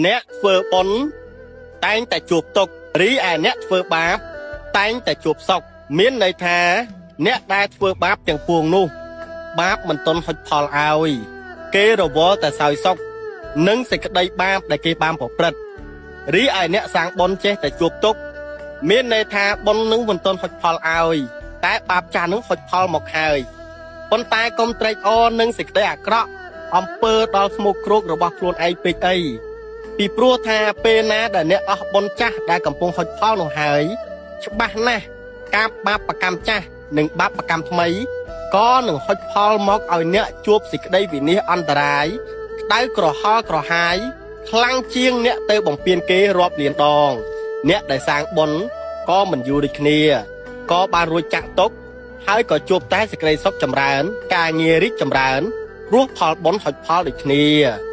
អ្នកធ្វើបុណ្យតែងតែជួបទុក្ខរីឯអ្នកធ្វើបាបតែងតែជួបសុខមានន័យថាអ្នកដែលធ្វើបាបទាំងពួងនោះបាបមិនទាន់ហុចផលឲ្យគេរវល់តែសោយសុខនិងសេចក្តីបាបដែលគេបានប្រព្រឹត្តរីឯអ្នកសាងបុណ្យចេះតែជួបទុក្ខមានន័យថាបុណ្យនឹងមិនទាន់ហុចផលឲ្យតែបាបចាស់នឹងហុចផលមកហើយប៉ុន្តែកុំត្រេកអរនឹងសេចក្តីអាក្រក់អំពើដល់ស្មុគគ្រោករបស់ខ្លួនឯងពេកអីពីព្រោះថាពេលណាដែលអ្នកអស់បុណ្យចាស់ដែលកំពុងហុចផលនោះហើយច្បាស់ណាស់ការបាបកម្មចាស់និងបាបកម្មថ្មីក៏នឹងហុចផលមកឲ្យអ្នកជួបសេចក្តីវិនាសអន្តរាយក្តៅក្រហល់ក្រហាយខ្លាំងជាងអ្នកទៅបំពេញគេរាប់លានដងអ្នកដែលសាងបុណ្យក៏មិនយូរដូចគ្នាក៏បានរួចចាក់ទុកហើយក៏ជួបតែសេចក្តីសុខចម្រើនការងាររីកចម្រើនព្រោះផលបុណ្យហុចផលដូចគ្នា